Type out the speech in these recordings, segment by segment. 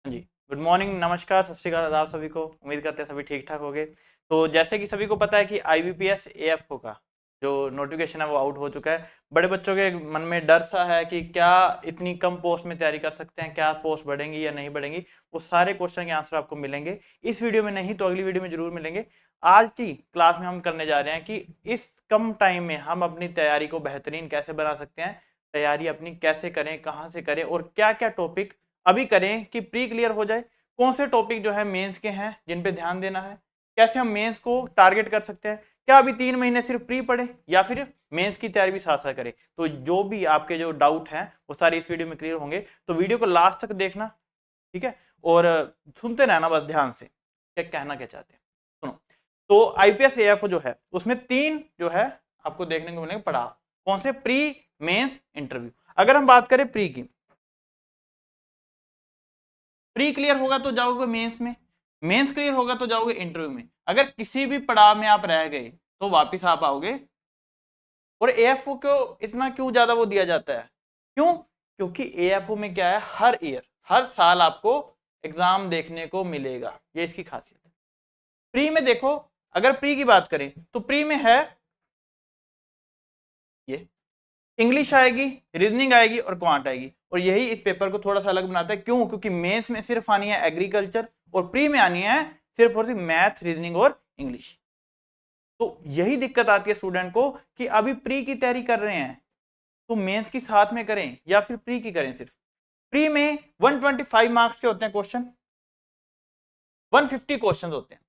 हाँ जी। Good morning, नमस्कार, सत श्री अकाल आदाब सभी को। उम्मीद करते हैं सभी ठीक ठाक होंगे। तो जैसे कि सभी को पता है कि आईबीपीएस एएफओ का जो नोटिफिकेशन है वो आउट हो चुका है। बड़े बच्चों के मन में डर सा है कि क्या इतनी कम पोस्ट में तैयारी कर सकते हैं, क्या पोस्ट बढ़ेंगी या नहीं बढ़ेंगी। वो सारे क्वेश्चन के आंसर आपको मिलेंगे इस वीडियो में, नहीं तो अगली वीडियो में जरूर मिलेंगे। आज की क्लास में हम करने जा रहे हैं कि इस कम टाइम में हम अपनी तैयारी को बेहतरीन कैसे बना सकते हैं, तैयारी अपनी कैसे करें, कहाँ से करें और क्या क्या टॉपिक अभी करें कि प्री क्लियर हो जाए। कौन से टॉपिक जो है मेंस के हैं जिन पे ध्यान देना है, कैसे हम मेंस को टारगेट कर सकते हैं, क्या अभी 3 महीने सिर्फ प्री पढ़े या फिर मेंस की तैयारी भी साथ साथ करें। तो जो भी आपके जो डाउट हैं वो सारे इस वीडियो में क्लियर होंगे, तो वीडियो को लास्ट तक देखना, ठीक है। और सुनते रहना बस ध्यान से, क्या कहना क्या चाहते हैं सुनो। तो आईपीएस एएफओ जो है उसमें 3 जो है आपको देखने को मिलेंगे पढ़ाव। कौन से? Pre, mains, interview. अगर हम बात करें प्री की, प्री क्लियर होगा तो जाओगे मेंस में, मेंस क्लियर होगा तो जाओगे इंटरव्यू में। अगर किसी भी पड़ाव में आप रह गए तो वापिस आप आओगे। और एएफओ को इतना क्यों ज्यादा वो दिया जाता है? क्यों? क्योंकि एएफओ में क्या है, हर ईयर हर साल आपको एग्जाम देखने को मिलेगा, ये इसकी खासियत है। प्री में देखो, अगर प्री की बात करें तो प्री में है ये इंग्लिश आएगी, रीजनिंग आएगी और क्वांट आएगी। और यही इस पेपर को थोड़ा सा अलग बनाता है। क्यों? क्योंकि मेंस में सिर्फ आनी है एग्रीकल्चर और प्री में आनी है सिर्फ और सिर्फ मैथ, रीजनिंग और इंग्लिश। तो यही दिक्कत आती है स्टूडेंट को कि अभी प्री की तैयारी कर रहे हैं तो मेंस की साथ में करें या फिर प्री की करें। सिर्फ प्री में 125 मार्क्स के होते हैं क्वेश्चन, 150 क्वेश्चन होते हैं।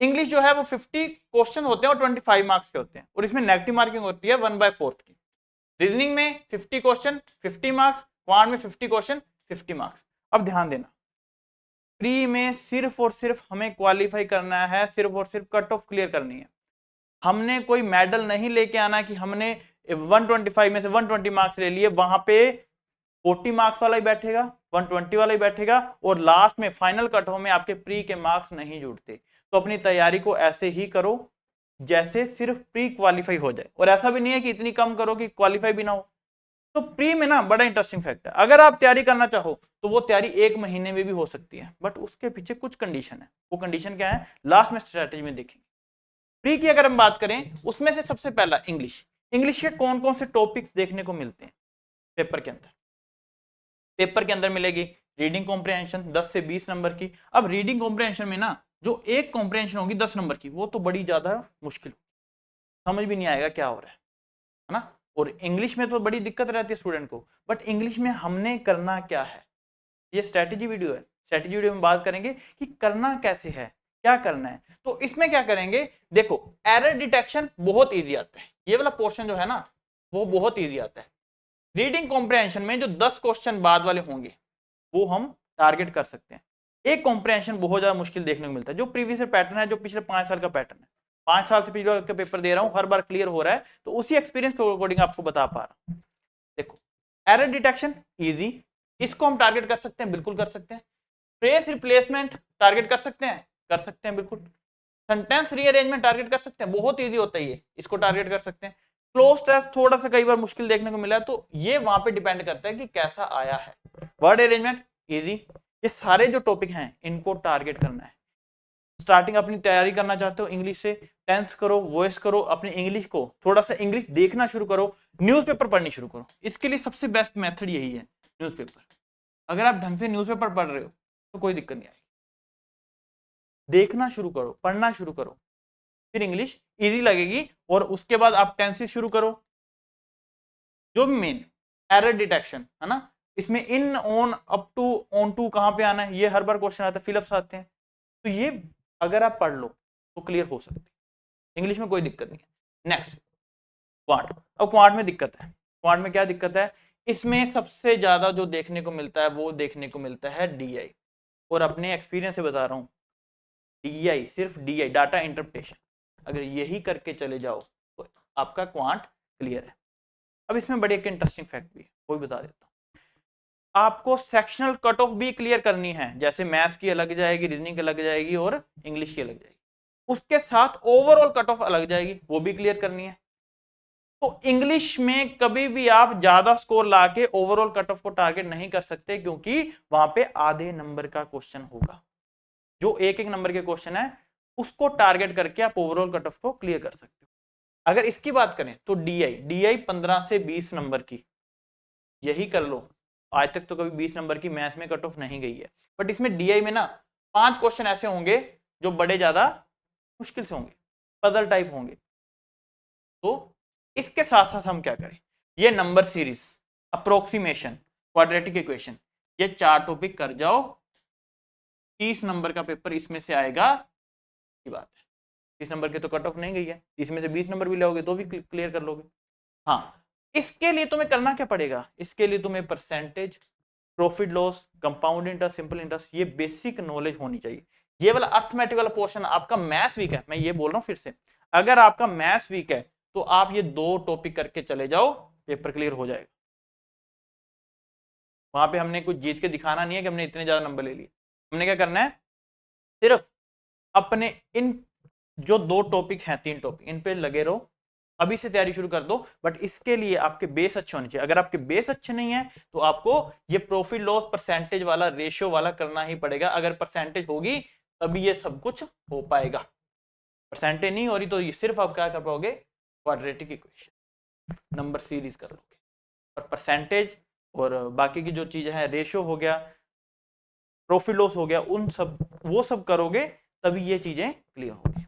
इंग्लिश जो है वो 50 क्वेश्चन होते हैं और 25 मार्क्स के होते हैं, और इसमें नेगेटिव मार्किंग होती है 1/4 की। रीजनिंग में 50 क्वेश्चन 50 मार्क्स, क्वांट में 50 क्वेश्चन 50 मार्क्स। अब ध्यान देना, प्री में सिर्फ और सिर्फ हमें क्वालिफाई करना है, सिर्फ और सिर्फ कट ऑफ क्लियर करनी है। हमने कोई मेडल नहीं लेके आना कि हमने 125 में से 120 मार्क्स ले लिए, वहां पे 40 मार्क्स वाला ही बैठेगा, 120 वाला ही बैठेगा, और लास्ट में फाइनल कट ऑफ में आपके प्री के मार्क्स नहीं जुड़ते। तो अपनी तैयारी को ऐसे ही करो जैसे सिर्फ प्री क्वालिफाई हो जाए, और ऐसा भी नहीं है कि इतनी कम करो कि क्वालिफाई भी ना हो। तो प्री में ना बड़ा इंटरेस्टिंग फैक्ट है, अगर आप तैयारी करना चाहो तो वो तैयारी 1 महीने में भी हो सकती है, बट उसके पीछे कुछ कंडीशन है। वो कंडीशन क्या है, लास्ट में स्ट्रेटेजी में देखेंगे। प्री की अगर हम बात करें, उसमें से सबसे पहला इंग्लिश। इंग्लिश के कौन कौन से टॉपिक्स देखने को मिलते हैं पेपर के अंदर? पेपर के अंदर मिलेगी रीडिंग कॉम्प्रिहेंशन 10 से 20 नंबर की। अब रीडिंग कॉम्प्रिहेंशन में ना जो एक कॉम्प्रिहेंशन होगी 10 नंबर की, वो तो बड़ी ज्यादा मुश्किल, समझ भी नहीं आएगा क्या हो रहा है ना। और इंग्लिश में तो बड़ी दिक्कत रहती है स्टूडेंट को, बट इंग्लिश में हमने करना क्या है, ये स्ट्रैटेजी वीडियो है। स्ट्रैटेजी वीडियो में बात करेंगे कि करना कैसे है, क्या करना है। तो इसमें क्या करेंगे, देखो एरर डिटेक्शन बहुत इजी आता है, ये वाला पोर्शन जो है ना वो बहुत इजी आता है। रीडिंग कॉम्प्रिहेंशन में जो 10 क्वेश्चन बाद वाले होंगे वो हम टारगेट कर सकते हैं। एक कॉम्प्रिहेंशन बहुत ज्यादा मुश्किल देखने को मिलता है, जो प्रीवियस पैटर्न है, जो पिछले 5 साल का पैटर्न है, 5 साल से पिछले का पेपर दे रहा हूं, हर बार क्लियर हो रहा है, तो उसी एक्सपीरियंस के अकॉर्डिंग आपको बता पा रहा हूं। देखो एरर डिटेक्शन इजी, इसको हम टारगेट कर सकते हैं, बिल्कुल कर सकते हैं। फ्रेज रिप्लेसमेंट टारगेट कर सकते हैं बिल्कुल। सेंटेंस रीअरेंजमेंट टारगेट कर सकते हैं, बहुत इजी होता है ये, इसको टारगेट कर सकते हैं। क्लोज टेस्ट थोड़ा सा कई बार मुश्किल देखने को मिला है, तो ये वहां पे डिपेंड करता है कि कैसा आया है। Word arrangement easy. ये सारे जो टॉपिक हैं इनको टारगेट करना है। स्टार्टिंग अपनी तैयारी करना चाहते हो इंग्लिश से, टेंस करो, वॉइस करो, अपनी इंग्लिश को थोड़ा सा इंग्लिश देखना शुरू करो, न्यूज़पेपर पढ़नी शुरू करो। इसके लिए सबसे बेस्ट मेथड यही है, न्यूज़पेपर। अगर आप ढंग से न्यूज़पेपर पढ़ रहे हो तो कोई दिक्कत नहीं आएगी। देखना शुरू करो, पढ़ना शुरू करो, फिर इंग्लिश इजी लगेगी। और उसके बाद आप टेंसेस शुरू करो। जो भी मेन एरर डिटेक्शन है ना, इसमें in, on, up to, on to कहां पे आना है, ये हर बार क्वेश्चन आता है, फिलअप्स आते हैं। तो ये अगर आप पढ़ लो तो क्लियर हो सकती है, इंग्लिश में कोई दिक्कत नहीं है। Next quant. अब क्वांट में दिक्कत है। क्वांट में क्या दिक्कत है? इसमें सबसे ज्यादा जो देखने को मिलता है वो देखने को मिलता है डीआई। और अपने एक्सपीरियंस से बता रहा हूं, डीआई, सिर्फ डीआई, डाटा इंटरप्रिटेशन, अगर यही करके चले जाओ तो आपका क्वांट क्लियर है। अब इसमें बड़ी एक इंटरेस्टिंग फैक्ट भी है, वो भी बता देता हूं। आपको सेक्शनल कट ऑफ भी क्लियर करनी है, जैसे मैथ्स की अलग जाएगी, रीजनिंग की अलग जाएगी और इंग्लिश की अलग जाएगी। उसके साथ ओवरऑल कट ऑफ अलग जाएगी, वो भी क्लियर करनी है। तो इंग्लिश में कभी भी आप ज्यादा स्कोर लाके ओवरऑल कट ऑफ को टारगेट नहीं कर सकते, क्योंकि वहां पे आधे नंबर का क्वेश्चन होगा। जो एक एक नंबर के क्वेश्चन है उसको टारगेट करके आप ओवरऑल कट ऑफ को क्लियर कर सकते हो। अगर इसकी बात करें तो डीआई 15 से 20 नंबर की, यही कर लो। आज तक तो कभी 20 नंबर की मैथ में कट ऑफ नहीं गई है, बट इसमें डीआई में ना 5 क्वेश्चन ऐसे होंगे जो बड़े ज्यादा मुश्किल से होंगे, पजल टाइप होंगे। तो इसके साथ साथ हम क्या करें, ये number series, approximation, quadratic equation, ये 4 टॉपिक कर जाओ। 30 नंबर का पेपर इसमें से आएगा की बात है। 30 नंबर की तो कट ऑफ नहीं गई है, इसमें से 20 नंबर भी लोगे तो भी क्लियर कर लोगे। हाँ, इसके लिए तुम्हें करना क्या पड़ेगा, इसके लिए तुम्हें percentage, profit loss, compound interest, simple interest, ये बेसिक नॉलेज होनी चाहिए। ये वाला अर्थमेटिक वाला पोर्शन आपका मैथ्स वीक है, मैं ये बोल रहा हूं फिर से, अगर आपका मैथ्स वीक है तो आप ये 2 टॉपिक करके चले जाओ, पेपर क्लियर हो जाएगा। वहां पे हमने कुछ जीत के दिखाना नहीं है कि हमने इतने ज्यादा नंबर ले लिए। हमने क्या करना है, सिर्फ अपने इन जो 2 टॉपिक हैं, 3 टॉपिक, इन पे लगे रहो, अभी से तैयारी शुरू कर दो। बट इसके लिए आपके बेस अच्छे होने चाहिए। अगर आपके बेस अच्छे नहीं है तो आपको ये प्रॉफिट लॉस परसेंटेज वाला, रेशियो वाला करना ही पड़ेगा। अगर परसेंटेज होगी तभी ये सब कुछ हो पाएगा, परसेंटेज नहीं हो रही तो ये सिर्फ आप क्या कर पाओगे, क्वाड्रेटिक इक्वेशन, नंबर सीरीज कर लोगे। और परसेंटेज और बाकी की जो चीजें हैं, रेशियो हो गया, प्रॉफिट लॉस हो गया, उन सब वो सब करोगे तभी ये चीजें क्लियर होगी।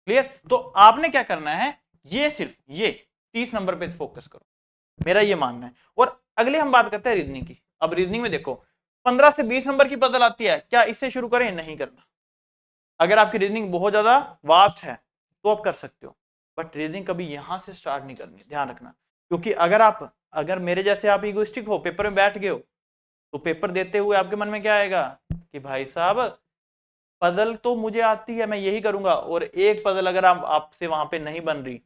क्लियर? तो आपने क्या करना है, ये सिर्फ ये 30 नंबर पे फोकस करो, मेरा ये मानना है। और अगले हम बात करते हैं रीजनिंग की। अब रीजनिंग में देखो 15 से 20 नंबर की पजल आती है, क्या इससे शुरू करें? नहीं करना। अगर आपकी रीजनिंग बहुत ज्यादा वास्ट है तो आप कर सकते हो, बट रीजनिंग कभी यहां से स्टार्ट नहीं करनी, ध्यान रखना। क्योंकि अगर मेरे जैसे आप इगोइस्टिक हो, पेपर में बैठ गए हो, तो पेपर देते हुए आपके मन में क्या आएगा कि भाई साहब पजल तो मुझे आती है, मैं यही करूंगा, और एक पजल अगर आपसे वहां पे नहीं बन रही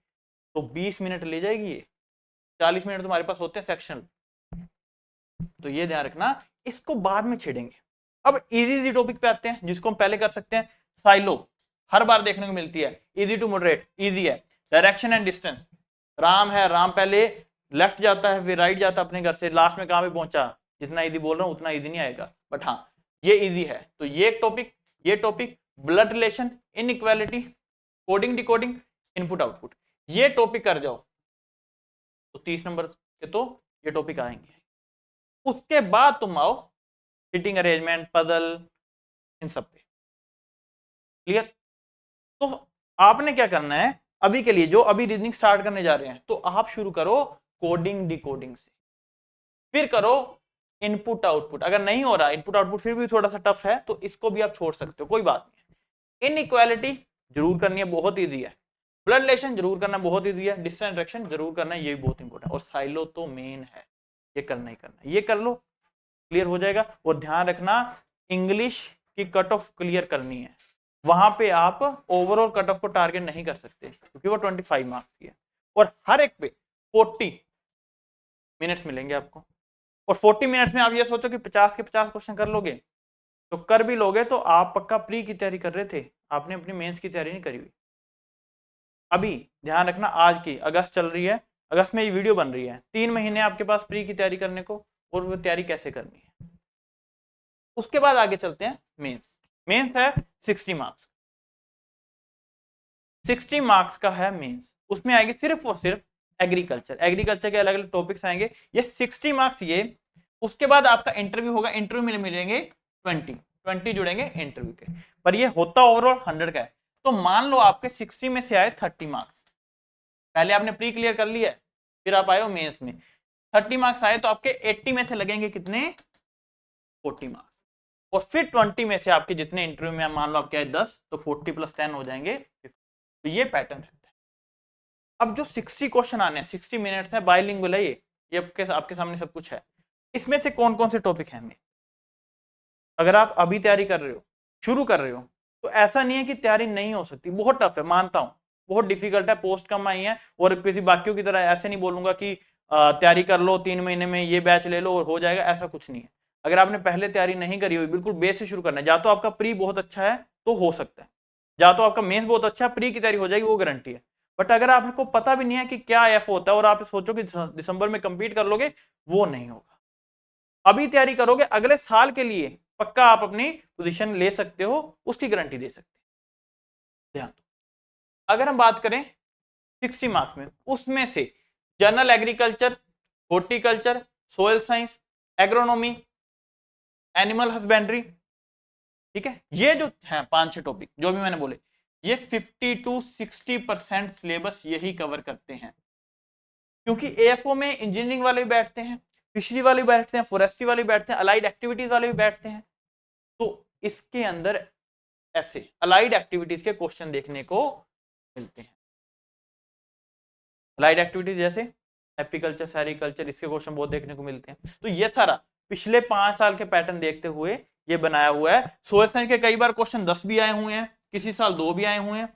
तो 20 मिनट ले जाएगी, ये 40 मिनट तुम्हारे पास होते हैं सेक्शन। तो ये ध्यान रखना, इसको बाद में छेड़ेंगे। अब इजी टॉपिक पे आते हैं जिसको हम पहले कर सकते हैं। साइलो हर बार देखने को मिलती है, इजी टू मॉडरेट, इजी है। डायरेक्शन एंड डिस्टेंस, राम है, राम पहले लेफ्ट जाता है फिर राइट जाता है अपने घर से, लास्ट में कहां पे पहुंचा, जितना इजी बोल रहा हूं उतना इजी नहीं आएगा, बट हाँ ये इजी है। तो ये टॉपिक, ये topic, blood relation, inequality, coding decoding, input output, ये टॉपिक कर जाओ तो 30 नंबर के तो ये टॉपिक आएंगे। उसके बाद तुम आओ सिटिंग अरेंजमेंट, पजल, इन सब पे। क्लियर? तो आपने क्या करना है, अभी के लिए जो अभी रीजनिंग स्टार्ट करने जा रहे हैं, तो आप शुरू करो कोडिंग डिकोडिंग से, फिर करो इनपुट आउटपुट। अगर नहीं हो रहा इनपुट आउटपुट फिर भी थोड़ा सा टफ है तो इसको भी आप छोड़ सकते हो, कोई बात नहीं। इनइक्वालिटी जरूर करनी है, बहुत ईजी है। ब्लड रिलेशन जरूर करना, बहुत ईजी है। डिस्टेंस डायरेक्शन जरूर करना है, ये भी बहुत इंपॉर्टेंट है। और साइलो तो मेन है, ये करना ही करना है, ये कर लो, क्लियर हो जाएगा। और ध्यान रखना इंग्लिश की कट ऑफ क्लियर करनी है, वहां पे आप ओवरऑल कट ऑफ को टारगेट नहीं कर सकते क्योंकि वो 25 मार्क्स की है। और हर एक पे 40 मिनट्स मिलेंगे आपको, और 40 मिनट्स में आप ये सोचो कि 50 के 50 क्वेश्चन कर लोगे, तो कर भी लोगे तो आप पक्का प्री की तैयारी कर रहे थे, आपने अपनी मेंस की तैयारी नहीं करी हुई। अभी ध्यान रखना, आज की अगस्त चल रही है, अगस्त में ये वीडियो बन रही है, 3 महीने आपके पास प्री की तैयारी करने को, और वो तैयारी कैसे करनी है। उसके बाद आगे चलते हैं मेंस। मेंस है 60 मार्क्स, 60 मार्क्स का है मेंस। उसमें आएगी सिर्फ और सिर्फ एग्रीकल्चर, एग्रीकल्चर के अलग अलग टॉपिक्स आएंगे, ये 60 मार्क्स ये। उसके बाद आपका इंटरव्यू होगा, इंटरव्यू में मिलेंगे 20 जुड़ेंगे इंटरव्यू के, पर ये होता ओवरऑल 100 का है। तो मान लो आपके 60 में से आए 30 मार्क्स, पहले आपने प्री क्लियर कर लिया, फिर आप आए हो मेंस में, 30 मार्क्स आए तो आपके 80 में से लगेंगे कितने, 40 मार्क्स। और फिर 20 में से आपके जितने इंटरव्यू में मान लो आपके आए 10, तो 40 + 10 हो जाएंगे 50। तो ये पैटर्न रहता है। अब जो 60 क्वेश्चन आने हैं, 60 मिनट्स है, बायलिंगुअल है, ये आपके सामने सब कुछ है। इसमें से कौन कौन से टॉपिक हैं में, अगर आप अभी तैयारी कर रहे हो, शुरू कर रहे हो, तो ऐसा नहीं है कि तैयारी नहीं हो सकती, बहुत टफ है, मानता हूं बहुत डिफिकल्ट है, पोस्ट कम आई है। और किसी बाकियों की तरह ऐसे नहीं बोलूंगा कि तैयारी कर लो 3 महीने में ये बैच ले लो और हो जाएगा, ऐसा कुछ नहीं है। अगर आपने पहले तैयारी नहीं करी हुई, बिल्कुल बेस से शुरू करना है, या तो आपका प्री बहुत अच्छा है तो हो सकता है, या तो आपका मेंस बहुत अच्छा है, प्री की तैयारी हो जाएगी वो गारंटी है। बट अगर आपको पता भी नहीं है कि क्या एफ होता है और आप सोचो कि दिसंबर में कंप्लीट कर लोगे, वो नहीं होगा। अभी तैयारी करोगे, अगले साल के लिए पक्का आप अपनी पोजीशन ले सकते हो, उसकी गारंटी दे सकते हैं। ध्यान दो, अगर हम बात करें 60 मार्क्स में, उसमें से general agriculture, horticulture, soil science, agronomy, animal husbandry, ठीक है, ये जो है 5-6 टॉपिक जो भी मैंने बोले, ये 50 to 60% सिलेबस यही कवर करते हैं। क्योंकि एएफओ में इंजीनियरिंग वाले भी बैठते हैं, फिशरी वाले भी बैठते हैं, फॉरेस्ट्री वाले भी बैठते हैं, अलाइड एक्टिविटीज वाले भी बैठते हैं। तो इसके अंदर ऐसे अलाइड एक्टिविटीज के क्वेश्चन देखने को मिलते हैं। अलाइड एक्टिविटीज जैसे एपीकल्चर, सेरिकल्चर, इसके क्वेश्चन बहुत देखने को मिलते हैं। तो ये सारा पिछले 5 साल के पैटर्न देखते हुए ये बनाया हुआ है। सोयल साइंस के कई बार क्वेश्चन 10 भी आए हुए हैं, किसी साल 2 भी आए हुए हैं।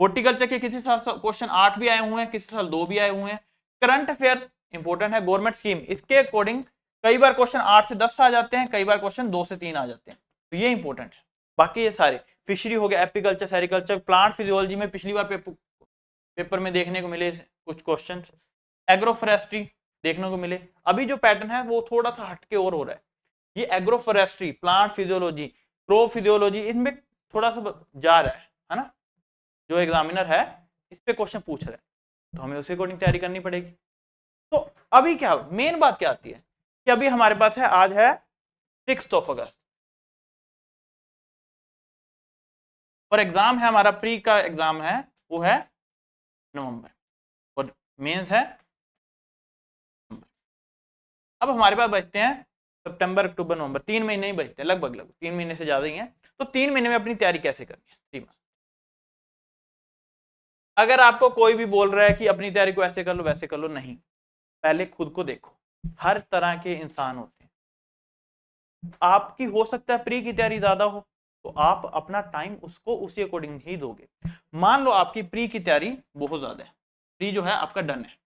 हॉर्टिकल्चर के किसी साल क्वेश्चन 8 भी आए हुए हैं, किसी साल 2 भी आए हुए हैं। करंट अफेयर्स इंपॉर्टेंट है, गवर्नमेंट स्कीम, इसके अकॉर्डिंग कई बार क्वेश्चन 8 से 10 आ जाते हैं, कई बार क्वेश्चन 2 से 3 आ जाते हैं, तो ये इंपॉर्टेंट है। बाकी ये सारे फिशरी हो गया, एपीकल्चर, सेरिकल्चर, प्लांट फिजियोलॉजी में पिछली बार पेपर में देखने को मिले कुछ क्वेश्चन, एग्रो फॉरेस्ट्री देखने को मिले। अभी जो पैटर्न है वो थोड़ा सा हटके और हो रहा है, ये agro forestry, plant physiology, crow physiology, इनमें थोड़ा सा जा रहा है ना, जो एग्जामिनर है इस पे क्वेश्चन पूछ रहे हैं, तो हमें उसी अकॉर्डिंग तैयारी करनी पड़ेगी। तो अभी क्या मेन बात क्या आती है कि अभी हमारे पास है, आज है 6 अगस्त और एग्जाम है हमारा, प्री का एग्जाम है वो है नवंबर और मेंस है। अब हमारे पास बचते हैं सितंबर, अक्टूबर, नवंबर, 3 महीने ही बचते हैं, लगभग 3 महीने से ज्यादा ही हैं। तो 3 महीने में अपनी तैयारी कैसे करनी है? अगर आपको कोई भी बोल रहा है कि अपनी तैयारी को ऐसे कर लो वैसे कर लो, नहीं, पहले खुद को देखो। हर तरह के इंसान होते हैं, आपकी हो सकता है प्री की तैयारी ज्यादा हो, तो आप अपना टाइम उसको उसी अकॉर्डिंग ही दोगे। मान लो आपकी प्री की तैयारी बहुत ज्यादा है, प्री जो है आपका डन है,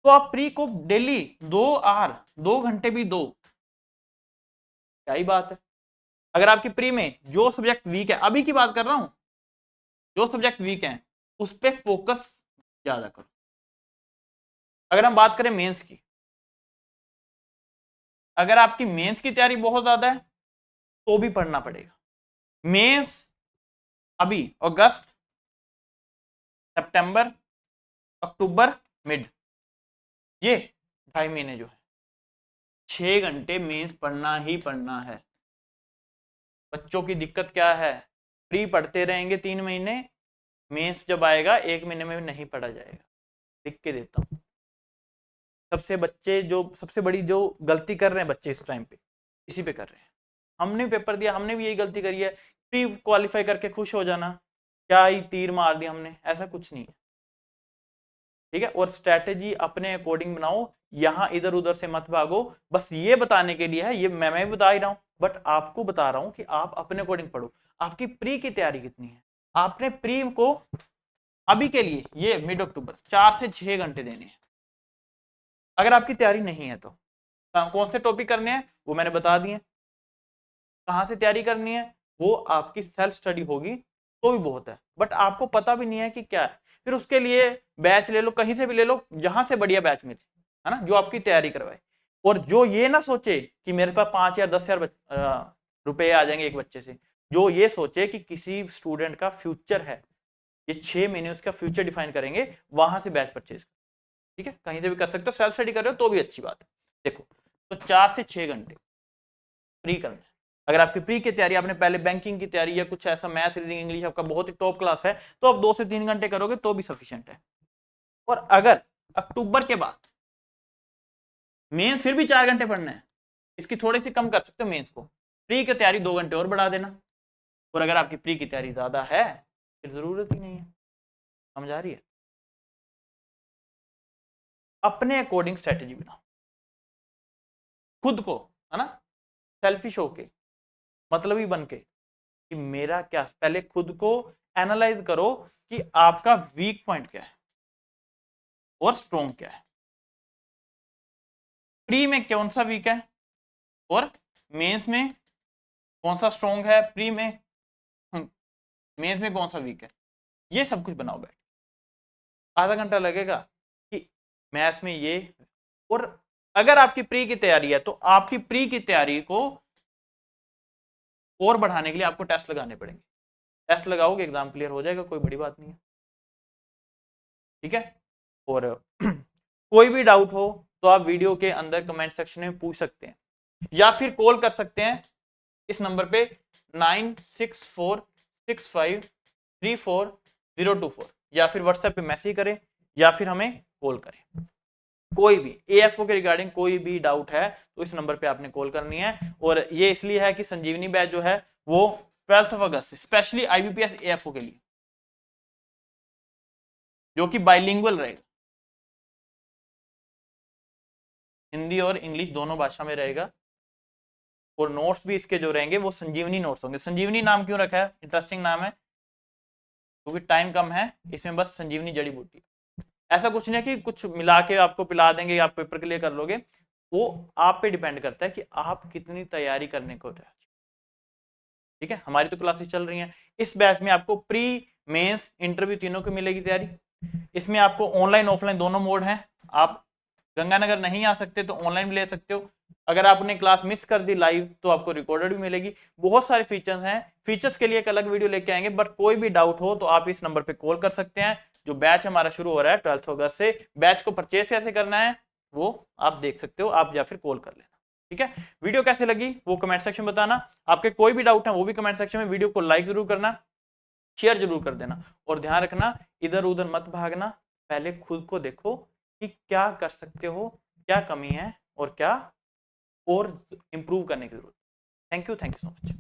तो आप प्री को डेली 2 आवर 2 घंटे भी दो, क्या ही बात है। अगर आपकी प्री में जो सब्जेक्ट वीक है, अभी की बात कर रहा हूं, जो सब्जेक्ट वीक है उस पर फोकस ज्यादा करो। अगर हम बात करें मेंस की, अगर आपकी मेंस की तैयारी बहुत ज्यादा है तो भी पढ़ना पड़ेगा। मेंस अभी अगस्त, सितंबर, अक्टूबर, मिड, ये 2.5 महीने जो है 6 घंटे मेंस पढ़ना ही पढ़ना है। बच्चों की दिक्कत क्या है, प्री पढ़ते रहेंगे 3 महीने, मेंस जब आएगा 1 महीने में नहीं पढ़ा जाएगा। लिख के देता हूं, सबसे बड़ी जो गलती कर रहे हैं बच्चे इस टाइम पे, इसी पे कर रहे हैं। हमने पेपर दिया, हमने भी यही गलती करी है, प्री क्वालिफाई करके खुश हो जाना, क्या ही तीर मार दिया हमने, ऐसा कुछ नहीं है, ठीक है। और स्ट्रेटेजी अपने अकॉर्डिंग बनाओ, यहां इधर उधर से मत भागो। बस ये बताने के लिए है, ये मैं भी बता ही रहा हूं, बट आपको बता रहा हूं कि आप अपने अकॉर्डिंग पढ़ो। आपकी प्री की तैयारी कितनी है, आपने प्री को अभी के लिए ये मिड अक्टूबर 4 से 6 घंटे देने हैं। अगर आपकी तैयारी नहीं है तो कौन से टॉपिक करने हैं वो मैंने बता दिए, कहां से तैयारी करनी है वो आपकी सेल्फ स्टडी होगी तो भी बहुत है, बट आपको पता भी नहीं है कि क्या है, फिर उसके लिए बैच ले लो, कहीं से भी ले लो, जहां से बढ़िया बैच मिले, है ना, जो आपकी तैयारी करवाए। और जो ये ना सोचे कि मेरे पास 5 या 10 हजार रुपए आ जाएंगे एक बच्चे से, जो ये सोचे कि किसी स्टूडेंट का फ्यूचर है, ये 6 महीने उसका फ्यूचर डिफाइन करेंगे, वहां से बैच परचेज, ठीक है, कहीं से भी कर सकते हो, सेल्फ स्टडी कर रहे हो तो भी अच्छी बात है। देखो, तो 4 से 6 घंटे प्री करना है। अगर आपकी प्री की तैयारी, आपने पहले बैंकिंग की तैयारी या कुछ ऐसा मैथ, रीजनिंग, इंग्लिश आपका बहुत ही टॉप क्लास है, तो आप 2 से 3 घंटे करोगे तो भी सफिशिएंट है। और अगर अक्टूबर के बाद मेंस फिर भी 4 घंटे पढ़ना है, इसकी थोड़ी सी कम कर सकते हो मेंस को, प्री की तैयारी 2 घंटे और बढ़ा देना। और अगर आपकी प्री की तैयारी ज्यादा है फिर जरूरत ही नहीं है। समझ आ रही है? अपने अकॉर्डिंग स्ट्रेटेजी बनाओ, खुद को, है ना, सेल्फिश होके, मतलबी बन के, कि मेरा क्या, पहले खुद को एनालाइज करो कि आपका वीक पॉइंट क्या है और स्ट्रॉन्ग क्या है। प्री में कौन सा वीक है और मेंस में कौन सा स्ट्रॉन्ग है, प्री में मेंस में कौन सा वीक है, ये सब कुछ बनाओ बैठ। आधा घंटा लगेगा कि मैथ्स में ये। और अगर आपकी प्री की तैयारी है तो आपकी प्री की तैयारी को और बढ़ाने के लिए आपको टेस्ट लगाने पड़ेंगे। टेस्ट लगाओगे एग्जाम क्लियर हो जाएगा, कोई बड़ी बात नहीं है। ठीक है। और कोई भी डाउट हो तो आप वीडियो के अंदर कमेंट सेक्शन में पूछ सकते हैं, या फिर कॉल कर सकते हैं इस नंबर पे 9646534024, या फिर व्हाट्सएप पे मैसेज करें या फिर हमें कॉल करें। कोई भी एएफओ के रिगार्डिंग कोई भी डाउट है तो इस नंबर पे आपने कॉल करनी है। और ये इसलिए है कि संजीवनी बैच जो है वो 12 अगस्त से स्पेशली आईबीपीएस एएफओ के लिए, जो कि बाइलिंगुअल रहेगा, हिंदी और इंग्लिश दोनों भाषा में रहेगा। और नोट्स भी इसके जो रहेंगे वो संजीवनी नोट्स होंगे। संजीवनी नाम क्यों रखा है, इंटरेस्टिंग नाम है, क्योंकि टाइम कम है, इसमें बस संजीवनी जड़ी बूटी। ऐसा कुछ नहीं है कि कुछ मिला के आपको पिला देंगे आप पेपर क्लियर कर लोगे, वो आप पे डिपेंड करता है कि आप कितनी तैयारी करने को राजी। ठीक है, हमारी तो क्लासेस चल रही हैं। इस बैच में आपको प्री मेंस इंटरव्यू तीनों की मिलेगी तैयारी। इसमें आपको ऑनलाइन ऑफलाइन दोनों मोड हैं। आप गंगानगर नहीं आ सकते तो ऑनलाइन भी ले सकते हो। अगर आपने क्लास मिस कर दी लाइव तो आपको रिकॉर्डेड भी मिलेगी। बहुत सारे फीचर्स हैं, फीचर्स के लिए एक अलग वीडियो लेके आएंगे। बट कोई भी डाउट हो तो आप इस नंबर पे कॉल कर सकते हैं। जो बैच हमारा शुरू हो रहा है 12 अगस्त से, बैच को परचेज कैसे करना है वो आप देख सकते हो, आप या फिर कॉल कर लेना। ठीक है, वीडियो कैसे लगी वो कमेंट सेक्शन में बताना। आपके कोई भी डाउट है वो भी कमेंट सेक्शन में, वीडियो को लाइक जरूर करना, शेयर जरूर कर देना। और ध्यान रखना, इधर उधर मत भागना, पहले खुद को देखो कि क्या कर सकते हो, क्या कमी है और क्या और इंप्रूव करने की जरूरत है। Thank you so much.